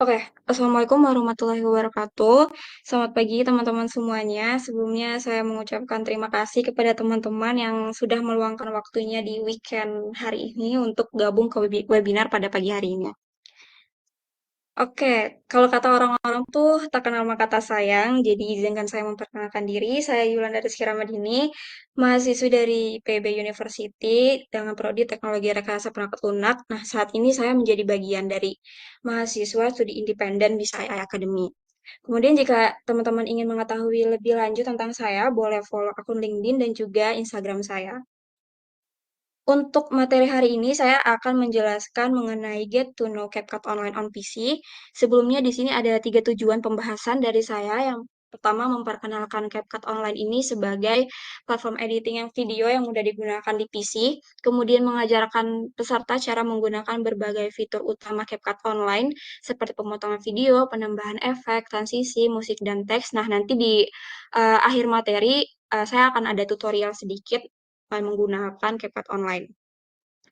Oke, Assalamualaikum warahmatullahi wabarakatuh. Selamat pagi teman-teman semuanya. Sebelumnya saya mengucapkan terima kasih kepada teman-teman yang sudah meluangkan waktunya di weekend hari ini untuk gabung ke webinar pada pagi hari ini. Oke, kalau kata orang-orang tuh tak kenal maka tak sayang, jadi izinkan saya memperkenalkan diri. Saya Yulanda Rizky Ramadini, mahasiswi dari PB University dengan prodi Teknologi Rekayasa Perangkat Lunak. Nah, saat ini saya menjadi bagian dari mahasiswa studi independen Bisa AI Academy. Kemudian jika teman-teman ingin mengetahui lebih lanjut tentang saya, boleh follow akun LinkedIn dan juga Instagram saya. Untuk materi hari ini saya akan menjelaskan mengenai Get to Know CapCut Online on PC. Sebelumnya di sini ada tiga tujuan pembahasan dari saya. Yang pertama memperkenalkan CapCut Online ini sebagai platform editing yang video yang mudah digunakan di PC. Kemudian mengajarkan peserta cara menggunakan berbagai fitur utama CapCut Online seperti pemotongan video, penambahan efek, transisi, musik, dan teks. Nah, nanti di akhir materi saya akan ada tutorial sedikit menggunakan CapCut Online.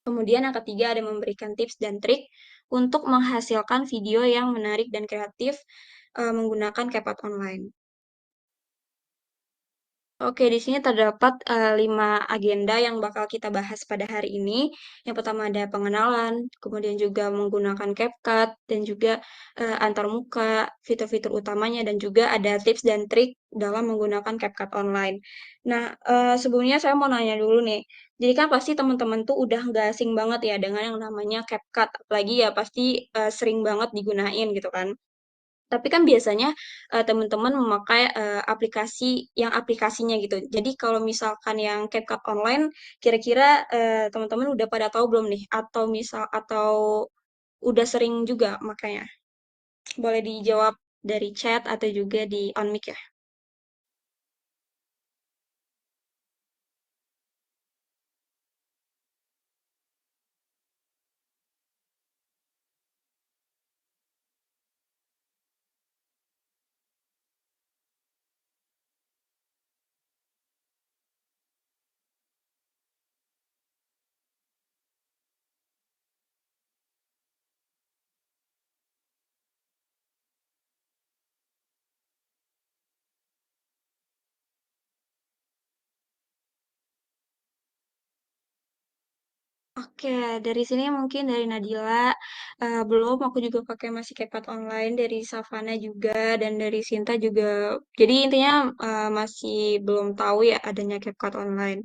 Kemudian yang ketiga ada memberikan tips dan trik untuk menghasilkan video yang menarik dan kreatif menggunakan CapCut Online. Oke, di sini terdapat 5 agenda yang bakal kita bahas pada hari ini. Yang pertama ada pengenalan, kemudian juga menggunakan CapCut, dan juga antarmuka, fitur-fitur utamanya, dan juga ada tips dan trik dalam menggunakan CapCut Online. Nah, sebelumnya saya mau nanya dulu nih. Jadi kan pasti teman-teman tuh udah nggak asing banget ya dengan yang namanya CapCut. Apalagi ya pasti sering banget digunain gitu kan. Tapi kan biasanya teman-teman memakai aplikasinya gitu. Jadi kalau misalkan yang CapCut Online, kira-kira teman-teman udah pada tahu belum nih? Atau udah sering juga makanya? Boleh dijawab dari chat atau juga di on mic ya. Oke, dari sini mungkin dari Nadila, belum, aku juga pakai masih CapCut Online, dari Savana juga, dan dari Sinta juga. Jadi intinya masih belum tahu ya adanya CapCut Online.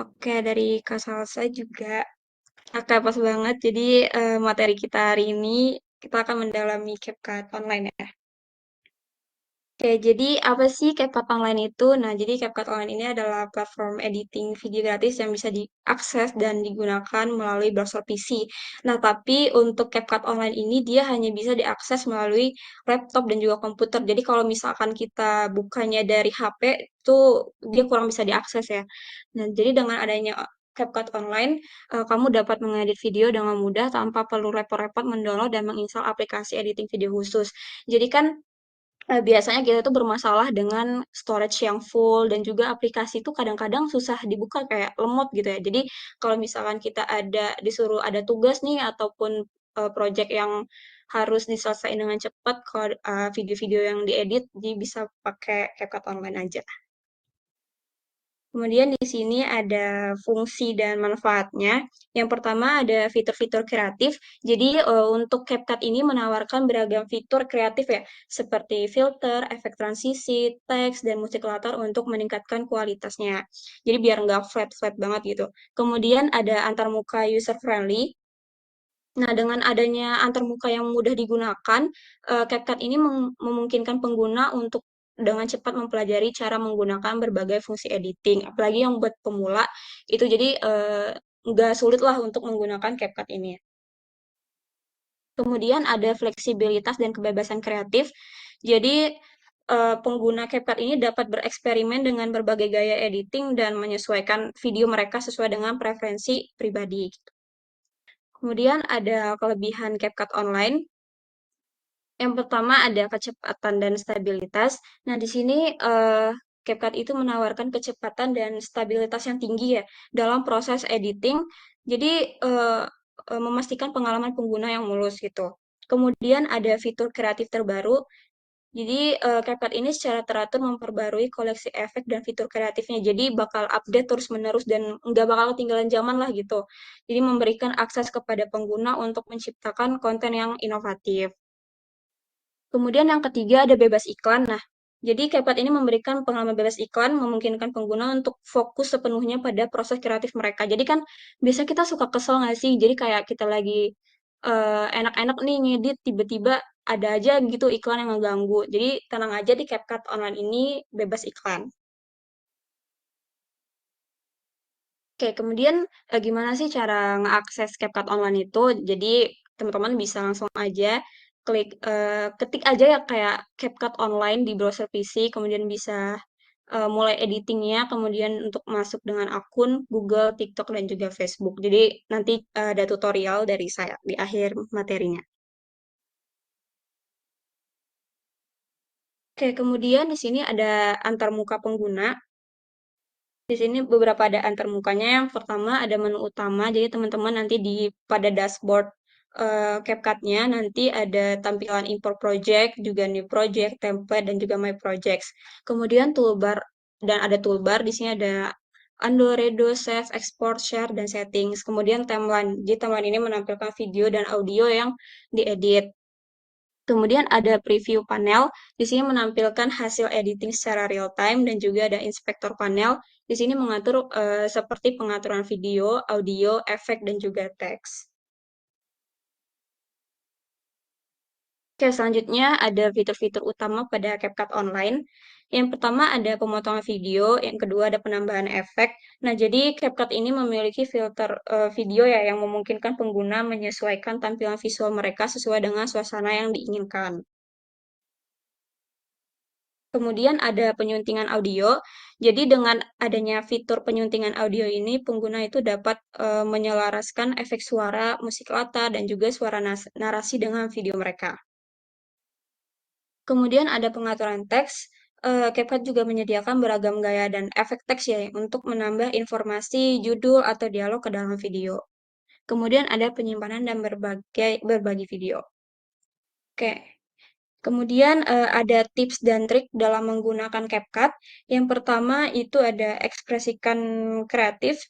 Oke, dari Kak Salsa juga. Oke, pas banget. Jadi materi kita hari ini kita akan mendalami CapCut Online ya. Oke, jadi apa sih CapCut Online itu? Nah, jadi CapCut Online ini adalah platform editing video gratis yang bisa diakses dan digunakan melalui browser PC. Nah, tapi untuk CapCut Online ini dia hanya bisa diakses melalui laptop dan juga komputer. Jadi kalau misalkan kita bukanya dari HP, itu dia kurang bisa diakses ya. Nah, jadi dengan adanya CapCut Online, kamu dapat mengedit video dengan mudah tanpa perlu repot-repot mendownload dan menginstal aplikasi editing video khusus. Jadi kan biasanya kita tuh bermasalah dengan storage yang full dan juga aplikasi itu kadang-kadang susah dibuka kayak lemot gitu ya. Jadi kalau misalkan kita disuruh ada tugas nih ataupun project yang harus diselesaikan dengan cepat, kalau video-video yang diedit, jadi bisa pakai CapCut Online aja. Kemudian di sini ada fungsi dan manfaatnya. Yang pertama ada fitur-fitur kreatif. Jadi untuk CapCut ini menawarkan beragam fitur kreatif ya, seperti filter, efek transisi, teks, dan musik latar untuk meningkatkan kualitasnya. Jadi biar nggak flat-flat banget gitu. Kemudian ada antarmuka user friendly. Nah, dengan adanya antarmuka yang mudah digunakan, CapCut ini memungkinkan pengguna untuk dengan cepat mempelajari cara menggunakan berbagai fungsi editing. Apalagi yang buat pemula, itu jadi nggak sulit lah untuk menggunakan CapCut ini. Kemudian ada fleksibilitas dan kebebasan kreatif. Jadi pengguna CapCut ini dapat bereksperimen dengan berbagai gaya editing dan menyesuaikan video mereka sesuai dengan preferensi pribadi. Kemudian ada kelebihan CapCut Online. Yang pertama ada kecepatan dan stabilitas. Nah, di sini CapCut itu menawarkan kecepatan dan stabilitas yang tinggi ya dalam proses editing. Jadi memastikan pengalaman pengguna yang mulus gitu. Kemudian ada fitur kreatif terbaru. Jadi, CapCut ini secara teratur memperbarui koleksi efek dan fitur kreatifnya. Jadi bakal update terus-menerus dan nggak bakal ketinggalan zaman lah gitu. Jadi memberikan akses kepada pengguna untuk menciptakan konten yang inovatif. Kemudian yang ketiga ada bebas iklan. Nah, jadi CapCut ini memberikan pengalaman bebas iklan, memungkinkan pengguna untuk fokus sepenuhnya pada proses kreatif mereka. Jadi kan biasa kita suka kesel nggak sih? Jadi kayak kita lagi enak-enak nih ngedit, tiba-tiba ada aja gitu iklan yang ngeganggu. Jadi tenang aja di CapCut Online ini bebas iklan. Oke, kemudian gimana sih cara ngeakses CapCut Online itu? Jadi teman-teman bisa langsung aja ketik aja ya kayak CapCut Online di browser PC, kemudian bisa mulai editingnya, kemudian untuk masuk dengan akun Google, TikTok, dan juga Facebook. Jadi nanti ada tutorial dari saya di akhir materinya. Oke, kemudian di sini ada antarmuka pengguna. Di sini beberapa ada antarmukanya. Yang pertama ada menu utama. Jadi teman-teman nanti di pada dashboard CapCut-nya nanti ada tampilan import project, juga new project, template, dan juga my projects. Kemudian toolbar dan ada toolbar. Di sini ada undo, redo, save, export, share, dan settings. Kemudian timeline. Jadi timeline ini menampilkan video dan audio yang diedit. Kemudian ada preview panel, di sini menampilkan hasil editing secara real time dan juga ada inspektor panel. Di sini mengatur seperti pengaturan video, audio, efek dan juga teks. Oke, selanjutnya ada fitur-fitur utama pada CapCut Online. Yang pertama ada pemotongan video, yang kedua ada penambahan efek. Nah, jadi CapCut ini memiliki filter video ya yang memungkinkan pengguna menyesuaikan tampilan visual mereka sesuai dengan suasana yang diinginkan. Kemudian ada penyuntingan audio. Jadi dengan adanya fitur penyuntingan audio ini, pengguna itu dapat menyelaraskan efek suara, musik latar, dan juga suara narasi dengan video mereka. Kemudian ada pengaturan teks. CapCut juga menyediakan beragam gaya dan efek teks ya untuk menambah informasi, judul, atau dialog ke dalam video. Kemudian ada penyimpanan dan berbagi video. Oke, kemudian ada tips dan trik dalam menggunakan CapCut. Yang pertama itu ada ekspresikan kreatif.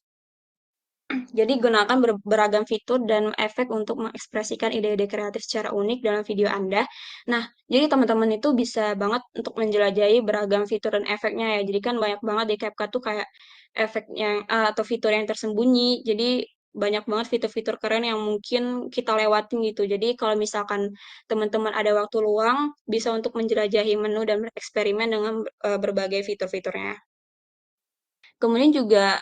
Jadi gunakan beragam fitur dan efek untuk mengekspresikan ide-ide kreatif secara unik dalam video Anda. Nah, jadi teman-teman itu bisa banget untuk menjelajahi beragam fitur dan efeknya ya. Jadi kan banyak banget di CapCut tuh kayak efek yang atau fitur yang tersembunyi. Jadi banyak banget fitur-fitur keren yang mungkin kita lewatin gitu. Jadi kalau misalkan teman-teman ada waktu luang, bisa untuk menjelajahi menu dan bereksperimen dengan berbagai fitur-fiturnya. Kemudian juga,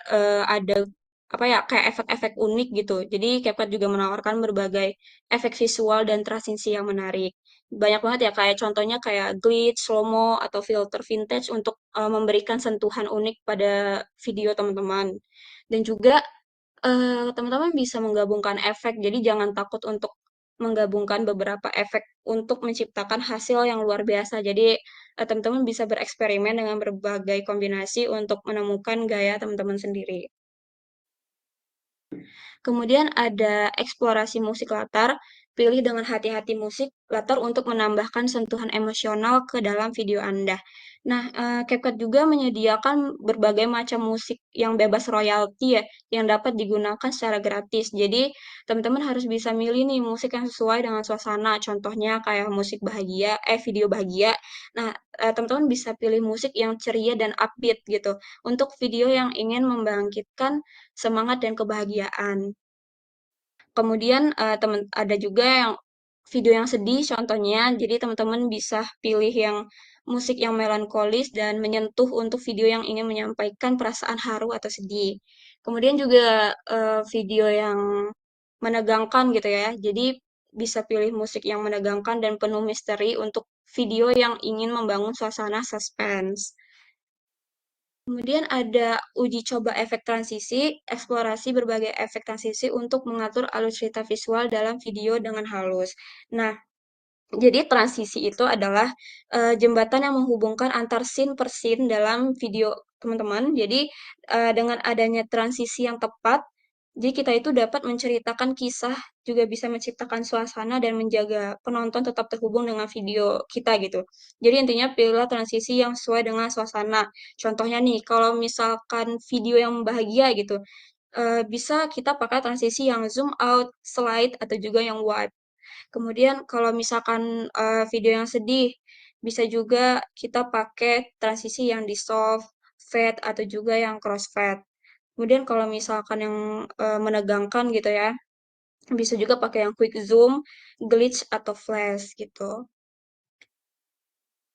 ada, apa ya, kayak efek-efek unik gitu. Jadi CapCut juga menawarkan berbagai efek visual dan transisi yang menarik. Banyak banget ya, kayak contohnya kayak glitch, slow-mo, atau filter vintage untuk, memberikan sentuhan unik pada video teman-teman. Dan juga teman-teman bisa menggabungkan efek, jadi jangan takut untuk menggabungkan beberapa efek untuk menciptakan hasil yang luar biasa. Jadi, teman-teman bisa bereksperimen dengan berbagai kombinasi untuk menemukan gaya teman-teman sendiri. Kemudian ada eksplorasi musik latar, pilih dengan hati-hati musik latar untuk menambahkan sentuhan emosional ke dalam video Anda. Nah, CapCut juga menyediakan berbagai macam musik yang bebas royalti ya, yang dapat digunakan secara gratis. Jadi, teman-teman harus bisa milih nih musik yang sesuai dengan suasana. Contohnya kayak musik bahagia, video bahagia. Nah, teman-teman bisa pilih musik yang ceria dan upbeat gitu, untuk video yang ingin membangkitkan semangat dan kebahagiaan. Kemudian, ada juga yang video yang sedih contohnya, jadi teman-teman bisa pilih yang musik yang melankolis dan menyentuh untuk video yang ingin menyampaikan perasaan haru atau sedih. Kemudian juga, video yang menegangkan gitu ya, jadi bisa pilih musik yang menegangkan dan penuh misteri untuk video yang ingin membangun suasana suspense. Kemudian ada uji coba efek transisi, eksplorasi berbagai efek transisi untuk mengatur alur cerita visual dalam video dengan halus. Nah, jadi transisi itu adalah jembatan yang menghubungkan antar scene per scene dalam video teman-teman. Jadi dengan adanya transisi yang tepat, Jadi kita itu dapat menceritakan kisah, juga bisa menciptakan suasana dan menjaga penonton tetap terhubung dengan video kita gitu. Jadi intinya pilihlah transisi yang sesuai dengan suasana. Contohnya nih, kalau misalkan video yang bahagia gitu, bisa kita pakai transisi yang zoom out, slide, atau juga yang wipe. Kemudian kalau misalkan video yang sedih, bisa juga kita pakai transisi yang di soft, fade, atau juga yang crossfade. Kemudian kalau misalkan yang menegangkan gitu ya, bisa juga pakai yang quick zoom, glitch, atau flash gitu.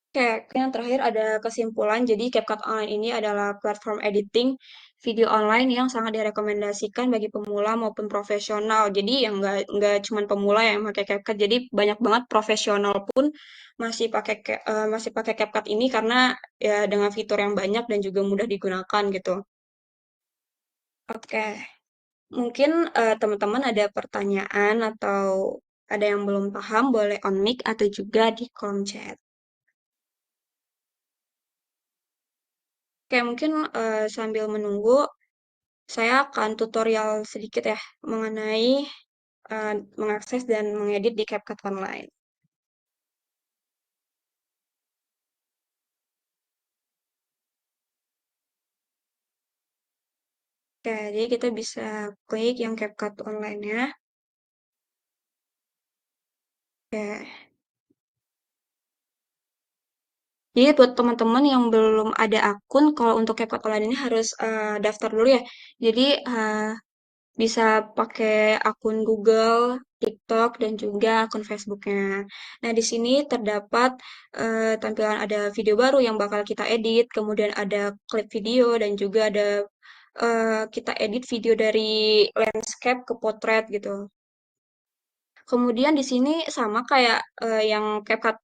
Oke, yang terakhir ada kesimpulan. Jadi CapCut Online ini adalah platform editing video online yang sangat direkomendasikan bagi pemula maupun profesional. Jadi yang nggak cuma pemula yang pakai CapCut. Jadi banyak banget profesional pun masih pakai CapCut ini karena ya dengan fitur yang banyak dan juga mudah digunakan gitu. Oke, mungkin teman-teman ada pertanyaan atau ada yang belum paham, boleh on mic atau juga di kolom chat. Oke, mungkin sambil menunggu, saya akan tutorial sedikit ya mengenai mengakses dan mengedit di CapCut Online. Oke, jadi kita bisa klik yang CapCut Online-nya. Oke, jadi buat teman-teman yang belum ada akun, kalau untuk CapCut Online ini harus daftar dulu ya. Jadi bisa pakai akun Google, TikTok, dan juga akun Facebooknya. Nah, di sini terdapat tampilan ada video baru yang bakal kita edit, kemudian ada klip video, dan juga ada kita edit video dari landscape ke potret gitu. Kemudian di sini sama kayak yang CapCut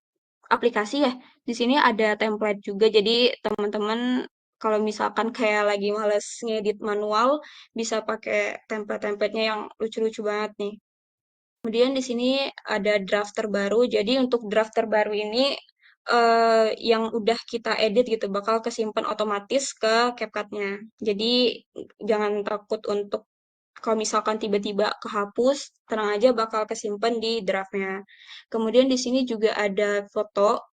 aplikasi ya, di sini ada template juga. Jadi teman-teman kalau misalkan kayak lagi males ngedit manual, bisa pakai template-templatenya yang lucu-lucu banget nih. Kemudian di sini ada draft terbaru. Jadi untuk draft terbaru ini yang udah kita edit gitu bakal kesimpan otomatis ke CapCut-nya. Jadi jangan takut untuk kalau misalkan tiba-tiba kehapus, tenang aja bakal kesimpan di draftnya. Kemudian di sini juga ada foto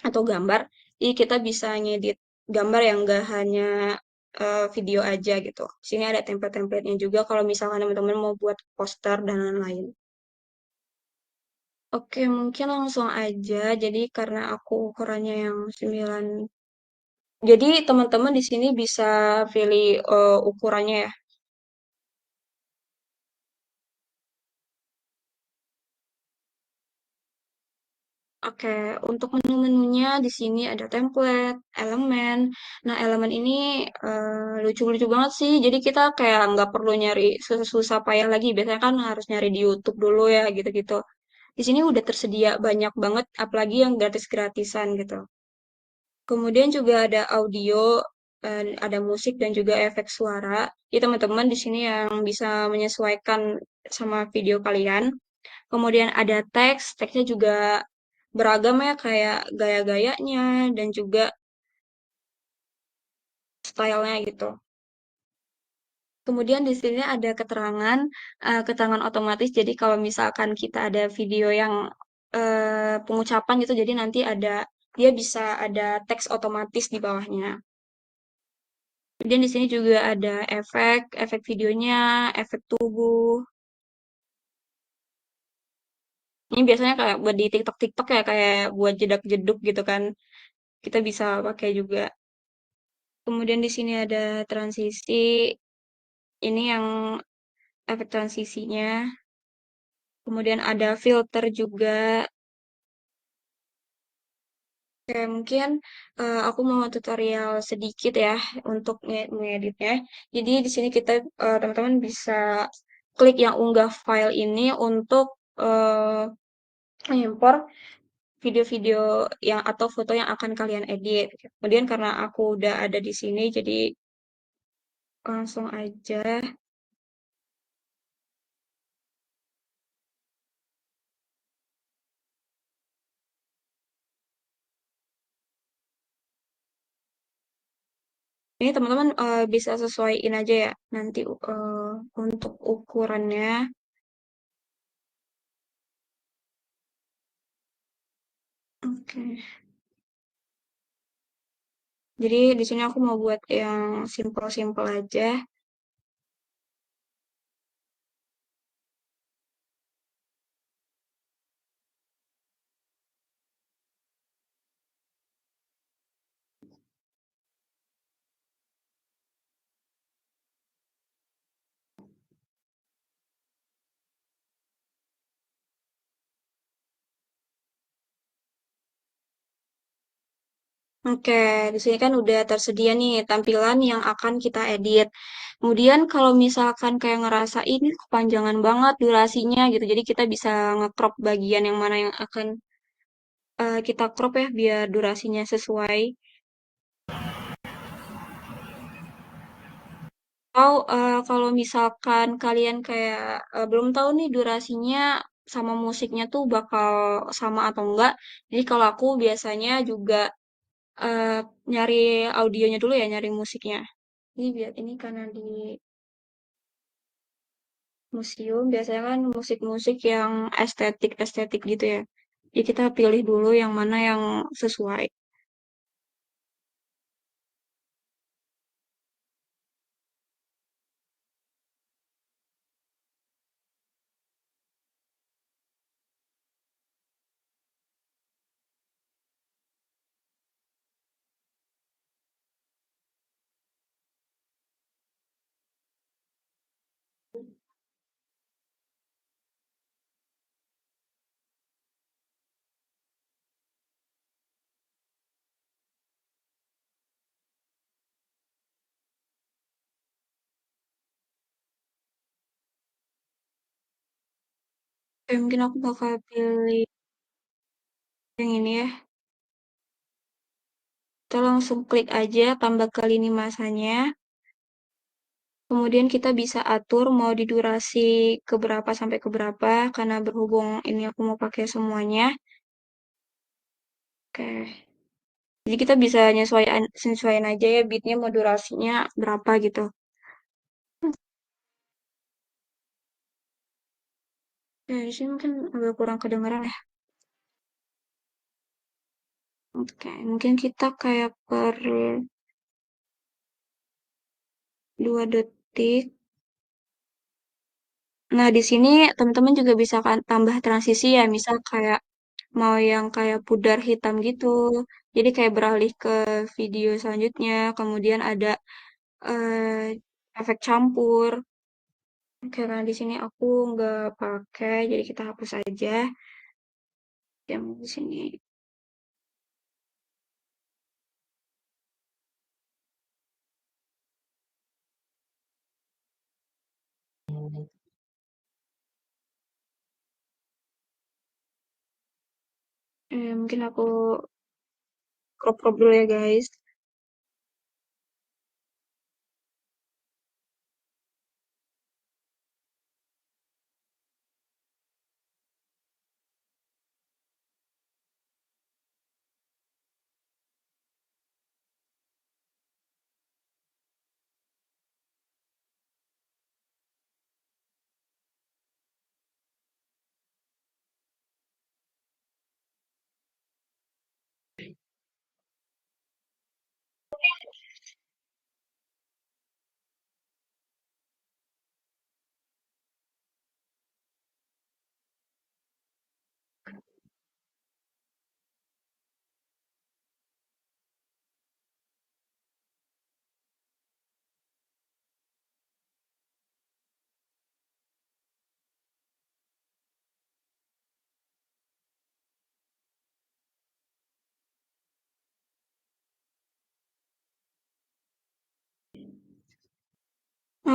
atau gambar. Jadi kita bisa ngedit gambar yang gak hanya video aja gitu. Di sini ada template-templatenya juga kalau misalkan teman-teman mau buat poster dan lain-lain. Oke, mungkin langsung aja. Jadi karena aku ukurannya yang 9. Jadi teman-teman di sini bisa pilih ukurannya ya. Oke, untuk menu-menunya di sini ada template, elemen. Nah, elemen ini lucu-lucu banget sih. Jadi kita kayak nggak perlu nyari susah-susah payah lagi. Biasanya kan harus nyari di YouTube dulu ya, gitu-gitu. Di sini udah tersedia banyak banget, apalagi yang gratis-gratisan gitu. Kemudian juga ada audio, ada musik dan juga efek suara. Jadi teman-teman di sini yang bisa menyesuaikan sama video kalian. Kemudian ada teks, teksnya juga beragam ya kayak gaya-gayanya dan juga stylenya gitu. Kemudian di sini ada keterangan, keterangan otomatis. Jadi kalau misalkan kita ada video yang pengucapan gitu, jadi nanti dia bisa ada teks otomatis di bawahnya. Kemudian di sini juga ada efek, efek videonya, efek tubuh. Ini biasanya kayak buat di TikTok-TikTok ya, kayak buat jedak-jeduk gitu kan. Kita bisa pakai juga. Kemudian di sini ada transisi, ini yang efek transisinya. Kemudian ada filter juga. Oke, mungkin aku mau tutorial sedikit ya untuk ngeditnya. Jadi di sini teman-teman bisa klik yang unggah file ini untuk mengimpor video-video yang atau foto yang akan kalian edit. Kemudian karena aku udah ada di sini, jadi langsung aja. Ini teman-teman bisa sesuaiin aja ya nanti untuk ukurannya. Oke. Jadi di sini aku mau buat yang simple-simple aja. Oke, di sini kan udah tersedia nih tampilan yang akan kita edit. Kemudian kalau misalkan kayak ngerasa ini kepanjangan banget durasinya gitu, jadi kita bisa nge-crop bagian yang mana yang akan kita crop ya biar durasinya sesuai. Atau kalau misalkan kalian kayak belum tahu nih durasinya sama musiknya tuh bakal sama atau enggak. Jadi kalau aku biasanya juga eh, nyari audionya dulu ya, nyari musiknya. Ini biar ini karena di museum biasanya kan musik-musik yang estetik-estetik gitu ya. Jadi kita pilih dulu yang mana yang sesuai. Oke, mungkin aku bakal pilih yang ini ya. Kita langsung klik aja tambah ke lini masanya. Kemudian kita bisa atur mau di durasi keberapa sampai keberapa karena berhubung ini aku mau pakai semuanya. Oke. Jadi kita bisa nyesuaiin aja ya beatnya mau durasinya berapa gitu. Ya, di sini mungkin agak kurang kedengeran ya. Oke, mungkin kita kayak per 2 detik. Nah, di sini teman-teman juga bisa kan tambah transisi ya, misal kayak mau yang kayak pudar hitam gitu. Jadi kayak beralih ke video selanjutnya, kemudian ada efek campur. Karena di sini aku nggak pakai, jadi kita hapus aja yang di sini. Mungkin aku crop dulu ya guys.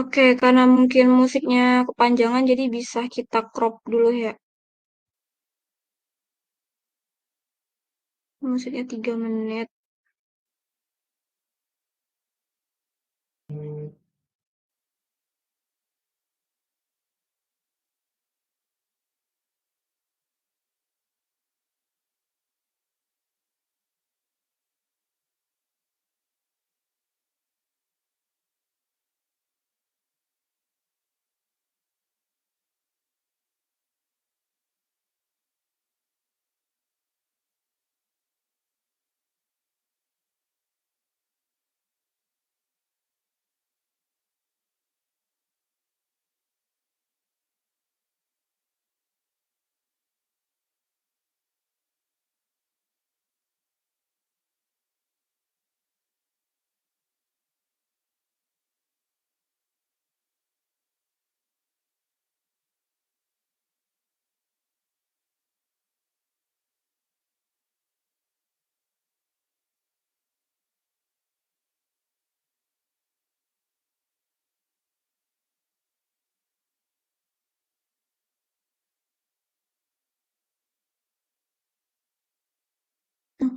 Oke, karena mungkin musiknya kepanjangan, jadi bisa kita crop dulu ya. Musiknya 3 menit.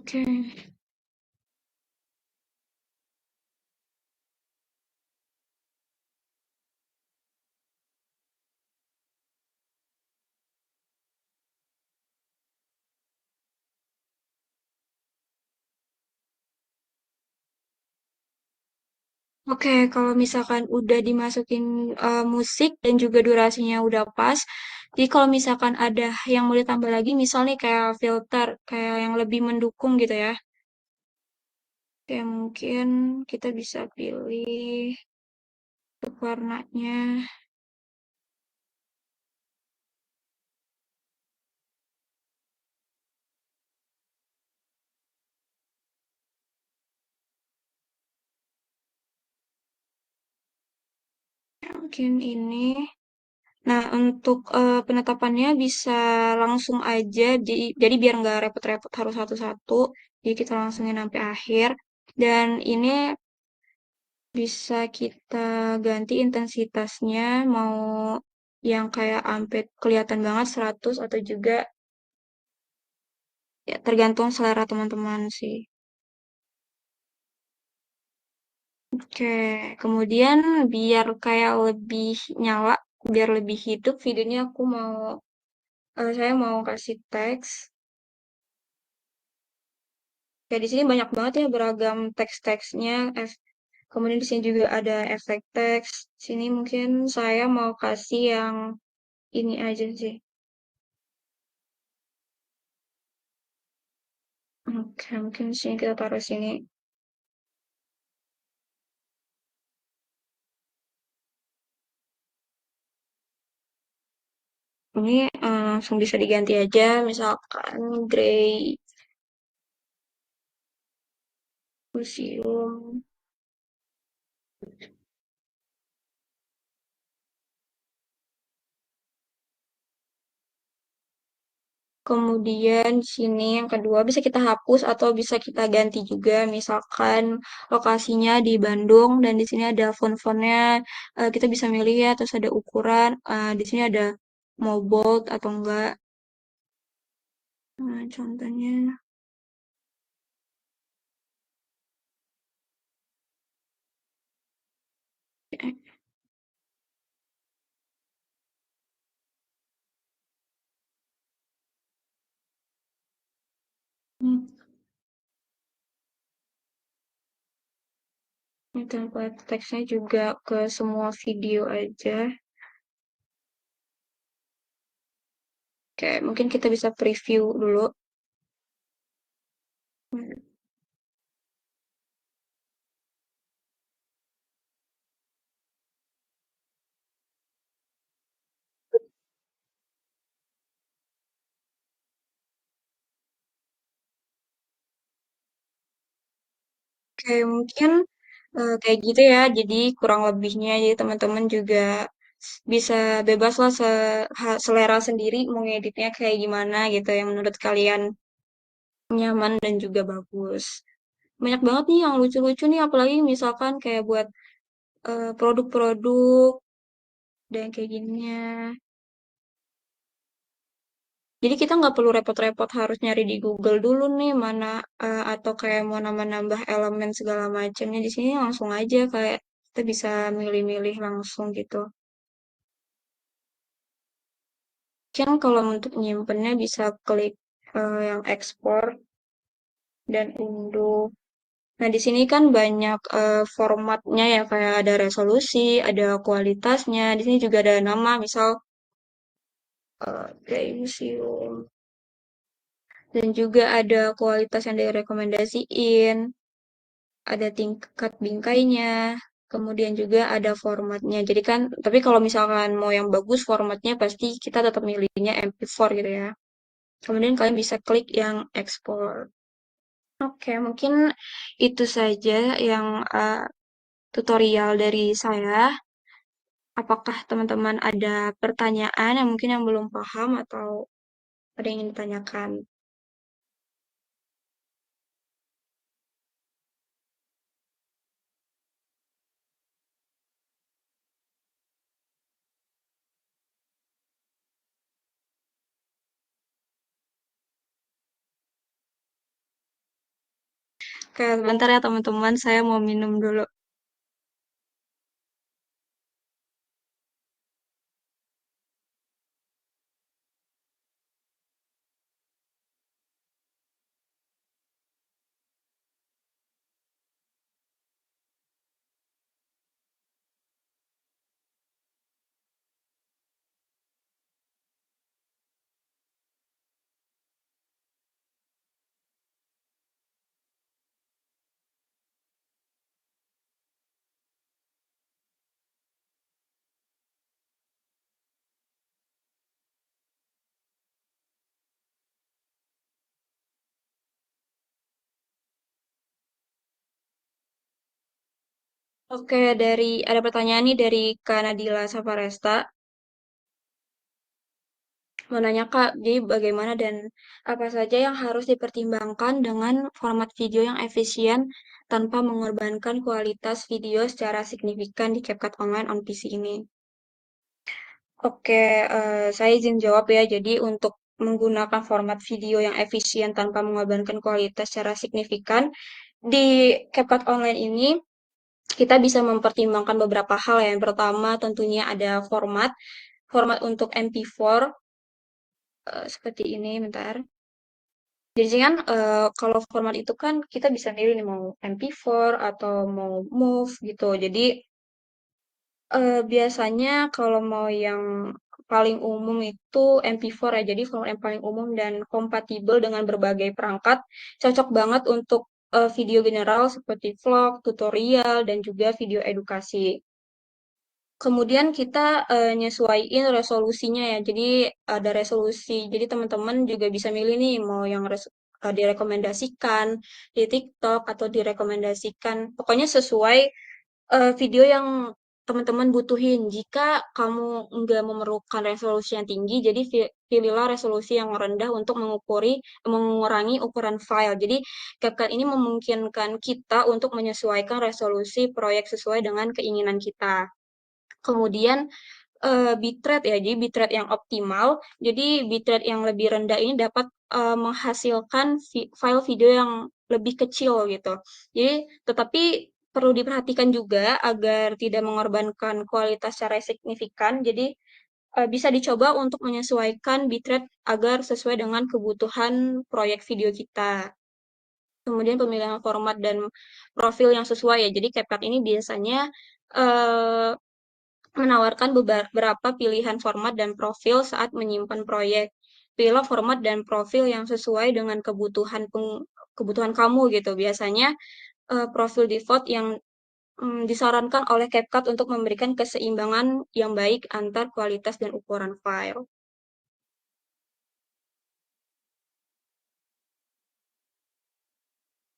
Oke. Oke, kalau misalkan udah dimasukin musik dan juga durasinya udah pas, jadi kalau misalkan ada yang mau ditambah lagi, misalnya kayak filter, kayak yang lebih mendukung gitu ya. Kayak mungkin kita bisa pilih untuk warnanya. Mungkin ini. Nah, untuk penetapannya bisa langsung aja, jadi biar nggak repot-repot harus satu-satu, jadi kita langsungin sampai akhir. Dan ini bisa kita ganti intensitasnya, mau yang kayak ampe kelihatan banget 100 atau juga ya tergantung selera teman-teman sih. Oke, kemudian biar kayak lebih nyala, biar lebih hidup videonya saya mau kasih teks. Ya di sini banyak banget ya beragam teks-teksnya. Kemudian di sini juga ada efek teks. Sini mungkin saya mau kasih yang ini aja sih. Oke, mungkin sini kita taruh sini. Ini langsung bisa diganti aja, misalkan Grey Museum. Kemudian di sini yang kedua bisa kita hapus atau bisa kita ganti juga, misalkan lokasinya di Bandung dan di sini ada font-fontnya. Kita bisa milih ya, terus ada ukuran. Di sini ada mau bold atau enggak. Nah, contohnya. eh, hmm, Ini template teksnya juga ke semua video aja. Oke, mungkin kita bisa preview dulu. Oke, mungkin kayak gitu ya. Jadi kurang lebihnya, jadi teman-teman juga bisa bebas lah selera sendiri mau ngeditnya kayak gimana gitu yang menurut kalian nyaman dan juga bagus. Banyak banget nih yang lucu-lucu nih, apalagi misalkan kayak buat produk-produk dan kayak gininya. Jadi kita nggak perlu repot-repot harus nyari di Google dulu nih mana atau kayak mau nambah-nambah elemen segala macamnya di sini langsung aja kayak kita bisa milih-milih langsung gitu. Kan kalau untuk nyimpennya bisa klik yang ekspor dan unduh. Nah, di sini kan banyak formatnya ya kayak ada resolusi, ada kualitasnya. Di sini juga ada nama, misal Play Museum. Dan juga ada kualitas yang direkomendasiin, ada tingkat bingkainya, kemudian juga ada formatnya. Jadi kan, tapi kalau misalkan mau yang bagus formatnya pasti kita tetap milihnya MP4 gitu ya. Kemudian kalian bisa klik yang export. Oke, mungkin itu saja yang tutorial dari saya. Apakah teman-teman ada pertanyaan yang mungkin yang belum paham atau ada yang ingin ditanyakan? Oke, sebentar ya teman-teman, saya mau minum dulu. Oke, ada pertanyaan nih dari Kak Nadila Safaresta. Mau nanya Kak, jadi bagaimana dan apa saja yang harus dipertimbangkan dengan format video yang efisien tanpa mengorbankan kualitas video secara signifikan di CapCut Online on PC ini? Oke, saya izin jawab ya. Jadi untuk menggunakan format video yang efisien tanpa mengorbankan kualitas secara signifikan di CapCut Online ini kita bisa mempertimbangkan beberapa hal ya. Yang pertama tentunya ada format untuk MP4 seperti ini, bentar. Jadi kan kalau format itu kan kita bisa milih nih mau MP4 atau mau MOV gitu. Jadi biasanya kalau mau yang paling umum itu MP4 ya. Jadi format yang paling umum dan kompatibel dengan berbagai perangkat, cocok banget untuk video general seperti vlog, tutorial, dan juga video edukasi. Kemudian kita nyesuaiin resolusinya ya. Jadi ada resolusi. Jadi teman-teman juga bisa milih nih mau yang direkomendasikan di TikTok atau direkomendasikan. Pokoknya sesuai video yang teman-teman butuhin. Jika kamu nggak memerlukan resolusi yang tinggi, jadi pilihlah resolusi yang rendah untuk mengurangi ukuran file. Jadi CapCut ini memungkinkan kita untuk menyesuaikan resolusi proyek sesuai dengan keinginan kita. Kemudian bitrate ya, jadi bitrate yang optimal. Jadi bitrate yang lebih rendah ini dapat menghasilkan file video yang lebih kecil gitu. Jadi tetapi perlu diperhatikan juga agar tidak mengorbankan kualitas secara signifikan. Jadi bisa dicoba untuk menyesuaikan bitrate agar sesuai dengan kebutuhan proyek video kita. Kemudian pemilihan format dan profil yang sesuai ya. Jadi CapCut ini biasanya eh, menawarkan beberapa pilihan format dan profil saat menyimpan proyek. Pilihlah format dan profil yang sesuai dengan kebutuhan kamu gitu. Biasanya profil default yang disarankan oleh CapCut untuk memberikan keseimbangan yang baik antar kualitas dan ukuran file.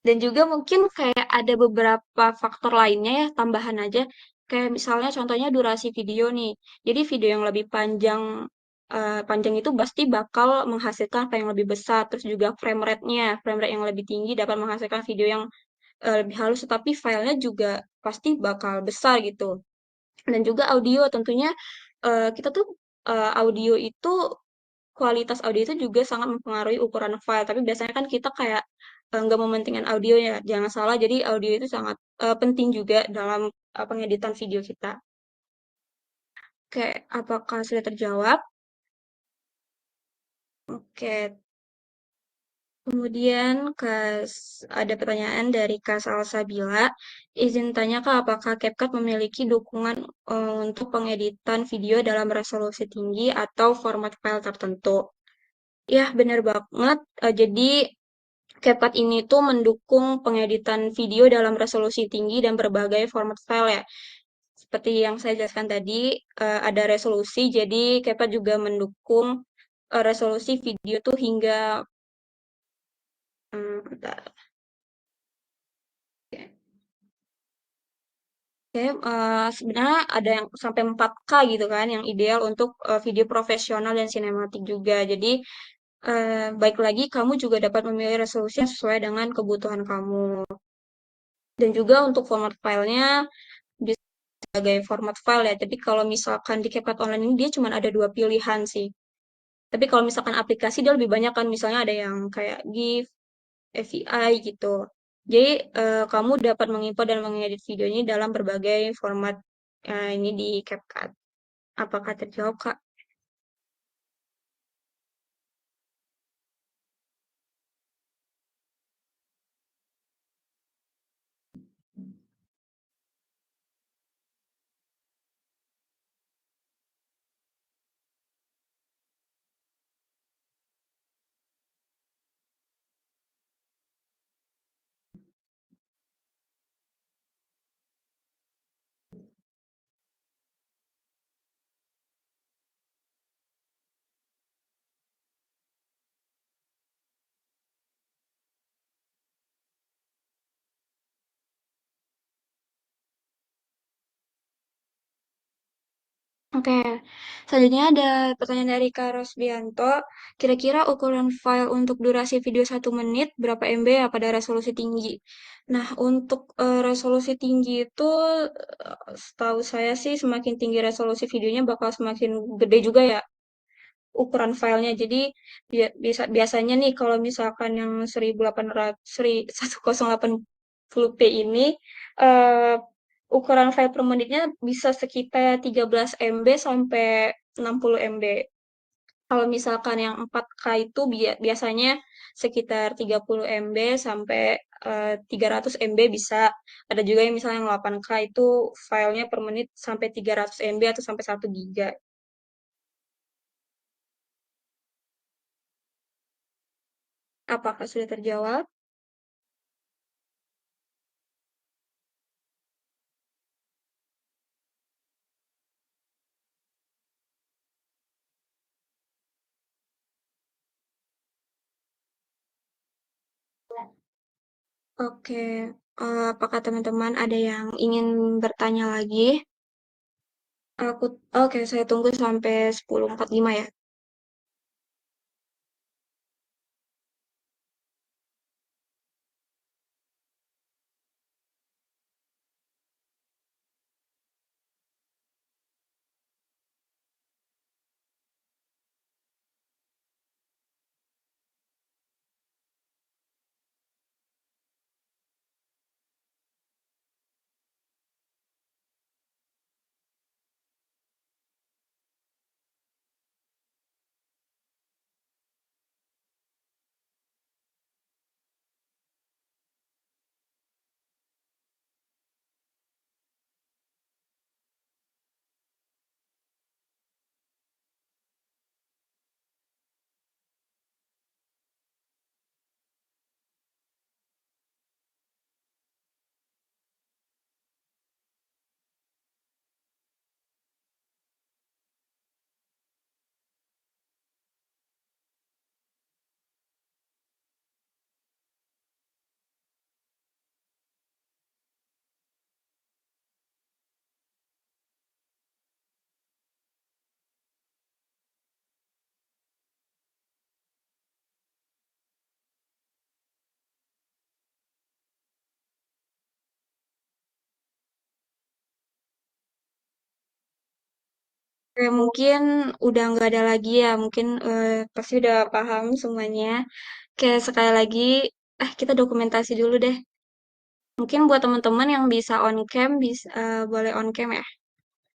Dan juga mungkin kayak ada beberapa faktor lainnya ya, tambahan aja. Kayak misalnya contohnya durasi video nih. Jadi video yang lebih panjang itu pasti bakal menghasilkan apa yang lebih besar. Terus juga frame rate yang lebih tinggi dapat menghasilkan video yang lebih halus, tetapi filenya juga pasti bakal besar gitu. Dan juga audio tentunya kita tuh audio itu kualitas audio itu juga sangat mempengaruhi ukuran file. Tapi biasanya kan kita kayak nggak mementingkan audio ya. Jangan salah. Jadi audio itu sangat penting juga dalam pengeditan video kita. Oke, apakah sudah terjawab? Oke, kemudian ada pertanyaan dari Kak Salsabila. Izin tanya Kak, apakah CapCut memiliki dukungan untuk pengeditan video dalam resolusi tinggi atau format file tertentu? Ya, benar banget. Jadi CapCut ini tuh mendukung pengeditan video dalam resolusi tinggi dan berbagai format file ya. Seperti yang saya jelaskan tadi, ada resolusi, jadi CapCut juga mendukung resolusi video tuh hingga bentar. Oke, sebenarnya ada yang sampai 4K gitu kan, yang ideal untuk video profesional dan sinematik juga. Jadi, baik lagi kamu juga dapat memilih resolusi yang sesuai dengan kebutuhan kamu. Dan juga untuk format filenya bisa sebagai format file ya. Tapi kalau misalkan di CapCut Online ini dia cuma ada dua pilihan sih. Tapi kalau misalkan aplikasi dia lebih banyak kan, misalnya ada yang kayak GIF, AVI gitu. Jadi, kamu dapat mengimport dan mengedit videonya dalam berbagai format, ini di CapCut. Apakah terjawab, Kak? Oke, selanjutnya ada pertanyaan dari Kak Rosbianto. Kira-kira ukuran file untuk durasi video 1 menit berapa MB ya pada resolusi tinggi? Nah, untuk resolusi tinggi itu setahu saya sih semakin tinggi resolusi videonya bakal semakin gede juga ya ukuran filenya. Jadi biasanya nih kalau misalkan yang 1080p ini eh, ukuran file per menitnya bisa sekitar 13 MB sampai 60 MB. Kalau misalkan yang 4K itu biasanya sekitar 30 MB sampai 300 MB bisa. Ada juga yang misalnya yang 8K itu filenya per menit sampai 300 MB atau sampai 1 giga. Apakah sudah terjawab? Oke, apakah teman-teman ada yang ingin bertanya lagi? Aku, oke, saya tunggu sampai 10.45 ya. Oke, mungkin udah nggak ada lagi ya, mungkin pasti udah paham semuanya. Oke, sekali lagi, kita dokumentasi dulu deh. Mungkin buat teman-teman yang bisa on cam, bisa boleh on cam ya.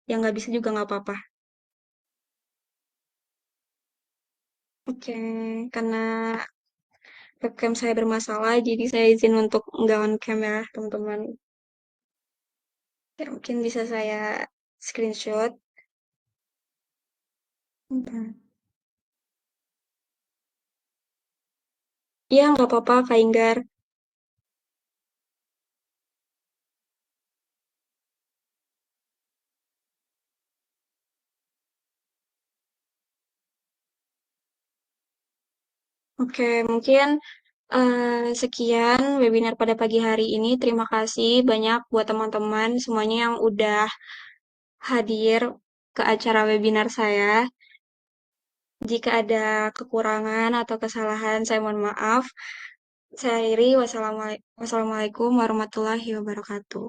Yang nggak bisa juga nggak apa-apa. Oke, karena webcam saya bermasalah, jadi saya izin untuk nggak on cam ya, teman-teman. Ya, mungkin bisa saya screenshot. Bentar. Iya, nggak apa-apa, Kak Inggar. Oke, mungkin sekian webinar pada pagi hari ini. Terima kasih banyak buat teman-teman semuanya yang udah hadir ke acara webinar saya. Jika ada kekurangan atau kesalahan, saya mohon maaf. Saya akhiri, wassalamualaikum warahmatullahi wabarakatuh.